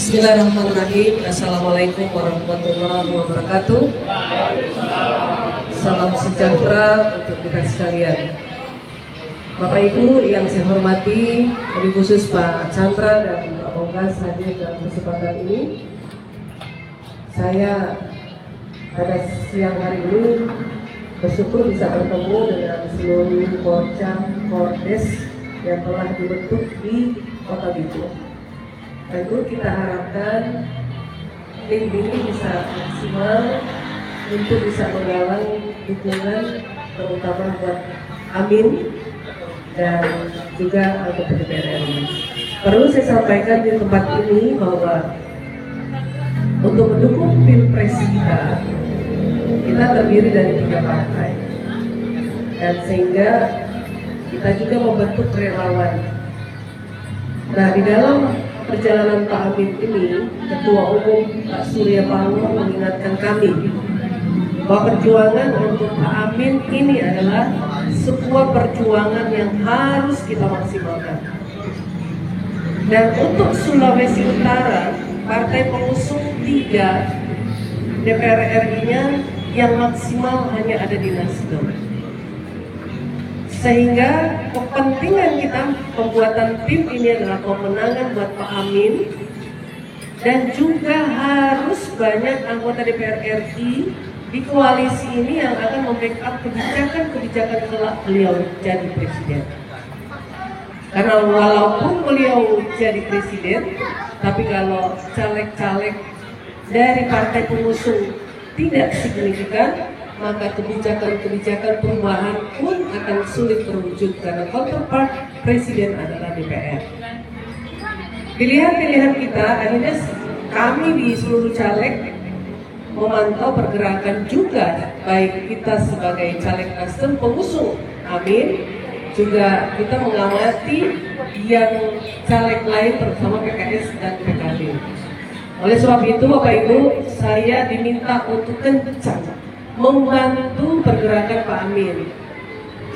Bismillahirrahmanirrahim. Assalamualaikum warahmatullahi wabarakatuh. Salam sejahtera untuk kita sekalian. Bapak Ibu yang saya hormati, lebih khusus Pak Chandra dan Pak Bongkas hadir dalam kesempatan ini. Saya pada siang hari ini bersyukur bisa bertemu dengan seluruh Kordes yang telah dibentuk di Kota Bitung. Tentu kita harapkan tim ini bisa maksimal untuk bisa menggalang dukungan terutama buat Amin dan juga anggota DPR RI. Perlu saya sampaikan di tempat ini bahwa untuk mendukung Pilpres kita terdiri dari 3 partai, dan sehingga kita juga membentuk relawan. Nah, di dalam perjalanan Pak Amin ini, Ketua Umum Pak Surya Paloh mengingatkan kami bahwa perjuangan untuk Pak Amin ini adalah sebuah perjuangan yang harus kita maksimalkan. Dan untuk Sulawesi Utara, partai pengusung 3 DPR RI-nya yang maksimal hanya ada di Nasdem. Sehingga kepentingan kita pembuatan tim ini adalah kemenangan buat Pak Amin, dan juga harus banyak anggota DPR RI di koalisi ini yang akan membackup kebijakan-kebijakan kelak beliau jadi presiden. Karena walaupun beliau jadi presiden, tapi kalau caleg-caleg dari partai pengusung tidak signifikan, maka kebijakan-kebijakan perubahan pun akan sulit terwujud karena counterpart presiden adalah DPR. Pilihan-pilihan kita akhirnya kami di seluruh caleg memantau pergerakan juga, baik kita sebagai caleg Nasdem pengusung Amin, juga kita mengamati yang caleg lain terutama PKS dan PKB. Oleh sebab itu Bapak Ibu, saya diminta untuk kencang membantu pergerakan Pak Amin.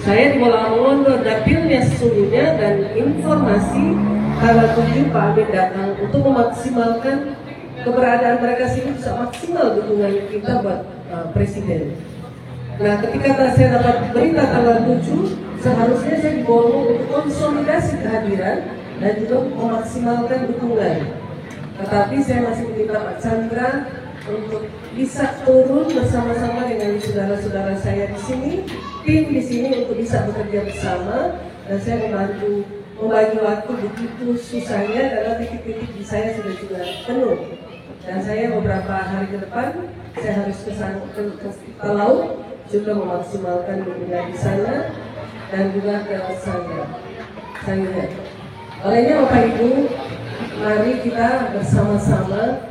Saya di Bola-Mondo dapilnya sesungguhnya, dan informasi tanggal 7 Pak Amin datang untuk memaksimalkan keberadaan mereka sini, bisa maksimal dukungan kita buat presiden. Nah, ketika saya dapat berita tanggal 7, seharusnya saya dibawa untuk konsolidasi kehadiran dan juga memaksimalkan dukungan. Tetapi saya masih meminta Pak Chandra untuk bisa turun bersama-sama dengan saudara-saudara saya di sini, tim di sini, untuk bisa bekerja bersama, dan saya membantu membagi waktu begitu susahnya karena titik-titik di saya sudah juga penuh. Dan saya beberapa hari ke depan saya harus ke Talau juga memaksimalkan dukungan di sana dan juga ke sana. Olehnya Bapak Ibu, mari kita bersama-sama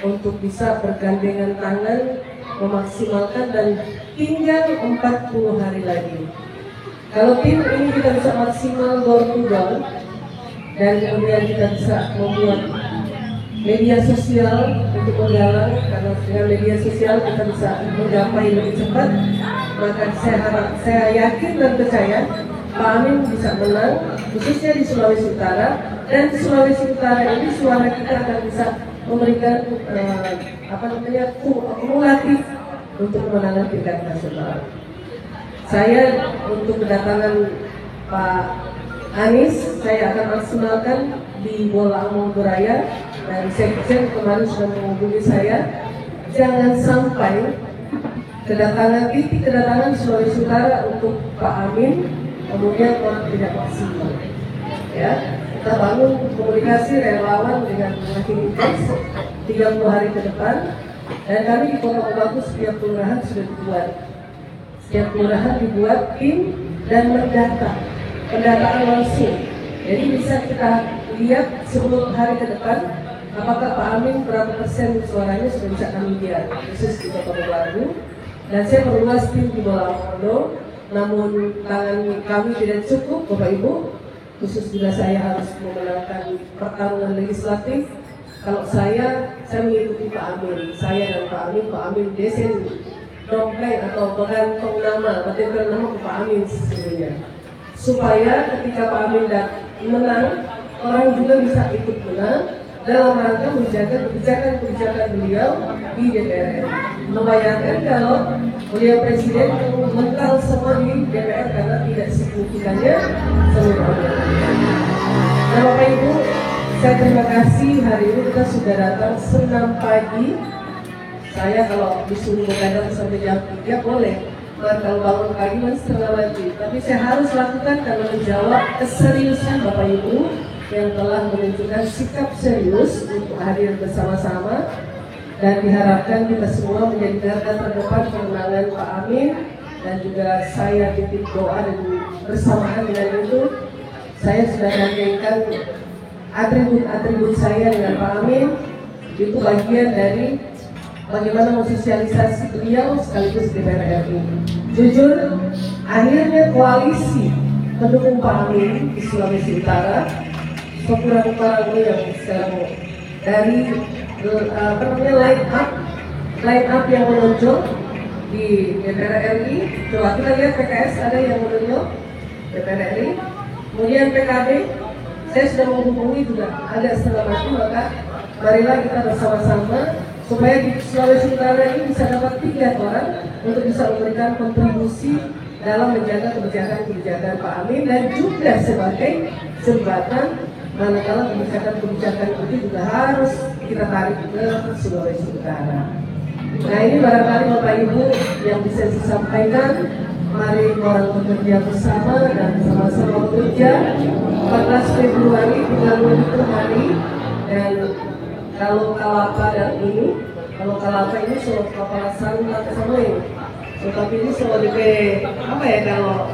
untuk bisa bergandengan tangan memaksimalkan, dan tinggal 40 hari lagi. Kalau tim ini kita bisa maksimal door to door, dan kemudian kita bisa membuat media sosial untuk menggalang, karena dengan media sosial kita bisa menggapai lebih cepat, maka saya yakin dan percaya Pak Amin bisa menang, khususnya di Sulawesi Utara. Dan di Sulawesi Utara ini suara kita akan bisa memberikan kumulatif untuk kemenangan tingkat nasional. Saya untuk kedatangan Pak Anies, saya akan maksimalkan di Bola-Mondo Raya, dan Sekjen kemarin sudah menghubungi saya, jangan sampai titik kedatangan Sulawesi Utara untuk Pak Amin kemudian tidak maksimal. Ya, kita bangun komunikasi relawan dengan makin intens 30 hari ke depan, dan kami di Kota Bagus setiap kelurahan sudah dibuat. Setiap kelurahan dibuat tim dan pendataan langsung. Jadi bisa kita lihat 10 hari ke depan apakah Pak Amin berapa persen suaranya sudah bisa kami lihat, khusus di Kota Baru. Dan saya perluas tim di Bolamondo, namun tangan kami tidak cukup, Bapak Ibu. Khusus juga saya harus memenangkan pertarungan legislatif. Kalau saya mengikuti Pak Amin, saya dan Pak Amin desain dompleng atau bergantung nama, bergantung nama ke Pak Amin sesungguhnya. Supaya ketika Pak Amin menang, orang juga bisa ikut menang dalam rangka menjaga kebijakan-kebijakan beliau di DPR. Membayangkan kalau beliau presiden mental semua di DPR karena tidak signifikannya seluruh orang. Nah Bapak Ibu, saya terima kasih hari ini kita sudah datang senam pagi. Saya kalau disuruh begadang sampai jam 3 boleh. Kalau bangun pagi masih setengah lagi. Tapi saya harus lakukan karena menjawab keseriusan Bapak Ibu yang telah menunjukkan sikap serius untuk hadir bersama-sama, dan diharapkan kita semua menjadi garda terdepan kemenangan Pak Amin. Dan juga saya titip doa, dan bersamaan dengan itu saya sudah gandengkan atribut-atribut saya dengan Pak Amin. Itu bagian dari bagaimana mensosialisasi beliau sekaligus DPR RI. Jujur, akhirnya koalisi pendukung Pak Amin di Sulawesi Utara sekurang-kurangnya yang sekarang dari line up yang menonjol di DPR RI. Coba kita lihat PKS ada yang menonjol DPR RI, kemudian PKB saya sudah menghubungi juga ada setengah mati, maka marilah kita bersama-sama supaya di Sulawesi Utara ini bisa dapat 3 orang untuk bisa memberikan kontribusi dalam menjaga kebijakan-kebijakan Pak Amin, dan juga sebagai jembatan manakala kebijakan-kebijakan itu juga harus kita tarik ke Sulawesi Utara. Nah ini barangkali Bapak Ibu yang bisa disampaikan. Mari orang bekerja bersama dan sama-sama bekerja. 14 Februari tinggal begitu hari, dan kalau Kalapa dan ini, kalau Kalapa ini selalu kapalasan sama ini. Tetapi ini selalu DP apa ya, kalau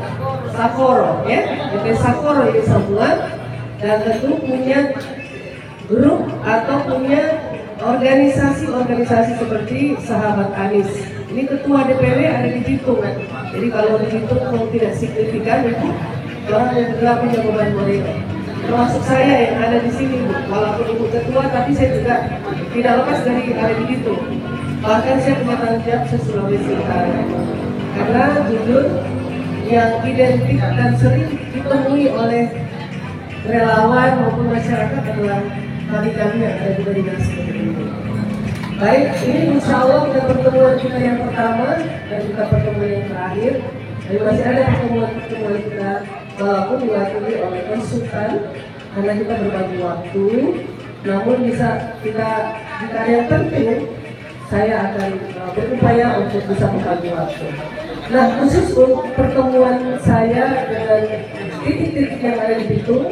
Sakoro ya, DP Sakoro ini sambungan, dan tentu punya grup atau punya organisasi seperti Sahabat Anies. Ini ketua DPW ada di Bitung kan. Jadi kalau di Bitung kalau tidak signifikan itu orang yang juga punya beban moral. Termasuk saya yang ada di sini, walaupun ibu ketua, tapi saya juga tidak lepas dari ada di Bitung. Bahkan saya punya tanggung jawab se-Sulawesi Utara. Karena jujur yang identik dan sering ditemui oleh relawan maupun masyarakat adalah kami yang ada juga di dalam seperti ini. Baik, ini insya Allah kita pertemuan kita yang pertama dan juga pertemuan yang terakhir. Dan masih ada pertemuan kita walaupun diwakili oleh konsultan karena kita berbagi waktu. Namun bisa kita jika ada yang penting, saya akan berupaya untuk bisa berbagi waktu. Nah, khusus untuk pertemuan saya dengan titik-titik yang ada di Bitung,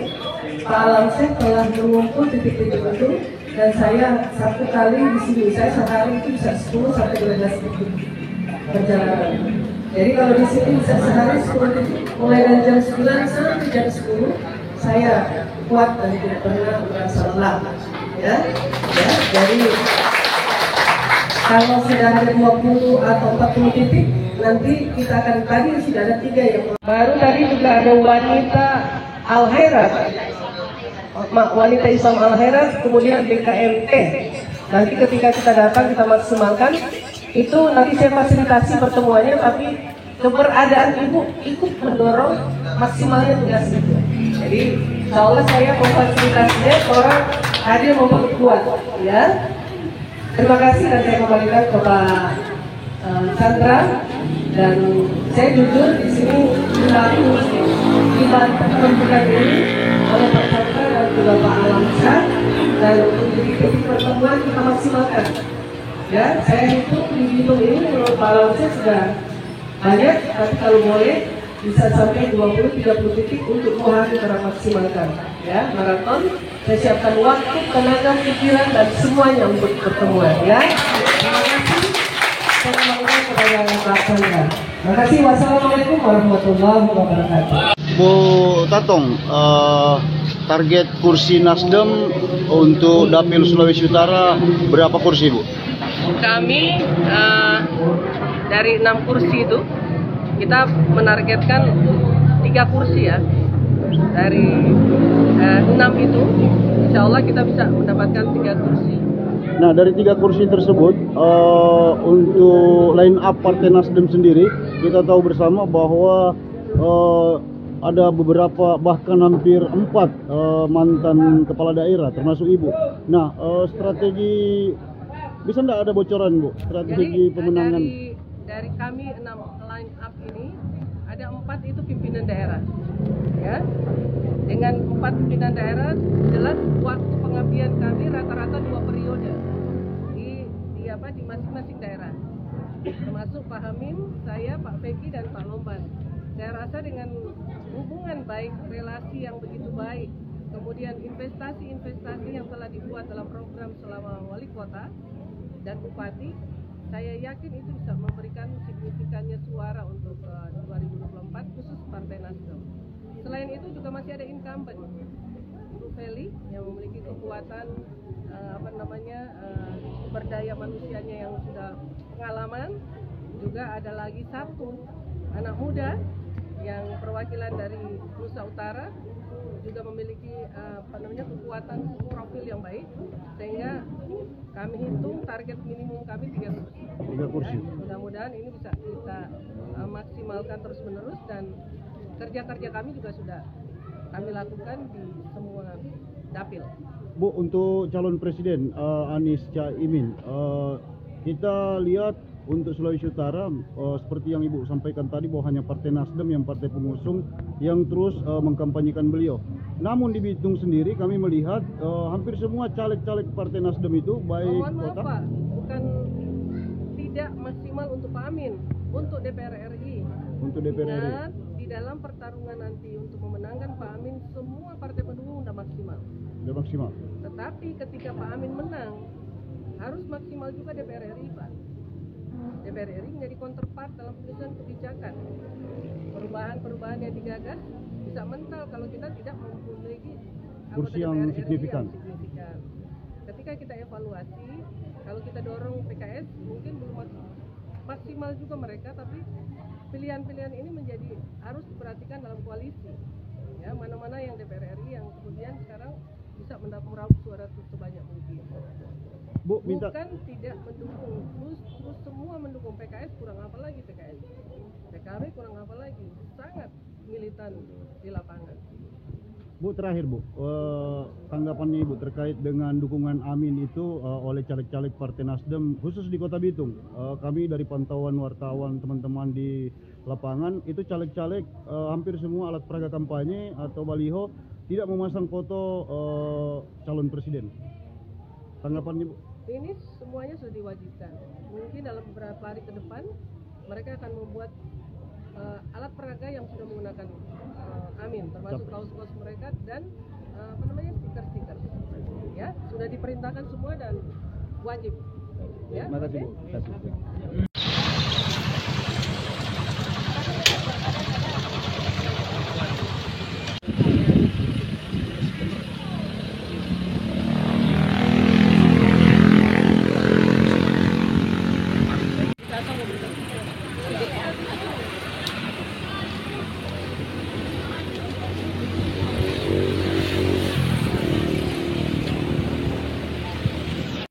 Pak Alamsyah telah mengumpul titik-titik itu, dan saya satu kali di sini, saya sehari itu bisa 10 sampai 12 titik perjalanan. Jadi kalau di sini bisa sehari 10 titik, mulai dari jam 9 sampai jam 10, saya kuat dan tidak pernah merasa lelah. Ya, jadi kalau sudah ada 20 atau 40 titik, nanti kita akan, tadi sudah ada 3 yang baru. Tadi juga ada wanita Al-Khairat, wanita Islam Al-Khairat, kemudian BKMT. Nanti ketika kita datang kita maksimalkan itu, nanti saya fasilitasi pertemuannya, tapi keberadaan ibu ikut mendorong maksimalnya tugas itu. Jadi insya Allah saya memfasilitasinya, orang hadir memperkuat ya. Terima kasih, dan saya kembalikan ke Pak Chandra. Dan saya jujur di sini dibantu pembentukan ini oleh Pak Chandra dan juga Pak Alamsyah, dan untuk di titik pertemuan kita maksimalkan. Ya, saya hitung di Bitung ini menurut Pak Alamsyah sudah banyak, tapi kalau boleh bisa sampai 20-30 titik untuk 2 hari kita maksimalkan. Ya, maraton. Saya siapkan waktu, tenaga, pikiran, dan semuanya untuk pertemuan. Ya, terima kasih. Terima kasih. Wassalamualaikum warahmatullahi wabarakatuh. Bu Tatong, target kursi Nasdem untuk Dapil Sulawesi Utara berapa kursi, Bu? Kami dari 6 kursi itu kita menargetkan 3 kursi ya. Dari 6 itu insya Allah kita bisa mendapatkan 3 kursi. Nah, dari 3 kursi tersebut untuk line up Partai Nasdem sendiri, kita tahu bersama bahwa ada beberapa, bahkan hampir 4 mantan kepala daerah termasuk Ibu. Nah, strategi, bisa enggak ada bocoran, Bu, strategi pemenangan? Dari kami 6 line up ini ada 4 itu pimpinan daerah, ya. Dengan 4 pimpinan daerah jelas waktu pengabdian kami rata-rata 2 periode di masing-masing daerah, termasuk Pak Hamim, saya, Pak Feki dan Pak Lomban. Saya rasa dengan hubungan baik, relasi yang begitu baik, kemudian investasi yang telah dibuat dalam program selama wali kota dan bupati, saya yakin itu bisa memberikan signifikannya suara untuk 2024 khusus Partai Nasdem. Selain itu juga masih ada incumbent Ibu Feli yang memiliki kekuatan sumber daya manusianya yang sudah pengalaman. Juga ada lagi 1 anak muda yang perwakilan dari Nusa Utara juga memiliki kekuatan profil yang baik, sehingga kami hitung target minimum kami 3 kursi. 3 kursi. Mudah-mudahan ini bisa kita maksimalkan terus-menerus, dan kerja-kerja kami juga sudah kami lakukan di semua dapil. Bu, untuk calon presiden Anies Caimin, kita lihat untuk Sulawesi Utara seperti yang Ibu sampaikan tadi bahwa hanya Partai Nasdem yang partai pengusung yang terus mengkampanyekan beliau. Namun di Bitung sendiri kami melihat hampir semua caleg-caleg Partai Nasdem itu baik kota. Pak, bukan tidak maksimal untuk Pak Amin, untuk DPR RI. Untuk DPR RI. Dan di dalam pertarungan nanti untuk memenangkan Pak Amin, semua partai pendukung sudah maksimal. Sudah maksimal. Tetapi ketika Pak Amin menang, harus maksimal juga DPR RI, Pak. DPR RI menjadi counterpart dalam penyusunan kebijakan. Perubahan-perubahan yang digagas bisa mental kalau kita tidak memiliki kursi yang signifikan. Ketika kita evaluasi, kalau kita dorong PKS mungkin belum maksimal juga mereka, tapi pilihan-pilihan ini menjadi harus diperhatikan dalam koalisi. Ya, mana-mana yang DPR RI yang kemudian sekarang bisa meraup suara sebanyak mungkin. Bu, minta. Bukan tidak mendukung, terus semua mendukung PKS, kurang apa lagi PKS? PKB kurang apa lagi? Sangat militan di lapangan. Bu, terakhir Bu, tanggapannya Ibu terkait dengan dukungan Amin itu oleh caleg-caleg Partai Nasdem khusus di Kota Bitung. Kami dari pantauan wartawan teman-teman di lapangan itu caleg-caleg hampir semua alat peraga kampanye atau baliho tidak memasang foto calon presiden. Tanggapannya Bu? Ini semuanya sudah diwajibkan. Mungkin dalam beberapa hari ke depan mereka akan membuat alat peraga yang sudah menggunakan Amin, termasuk kaos-kaos mereka dan stiker-stiker. Ya, sudah diperintahkan semua dan wajib. Ya, terima kasih Bu.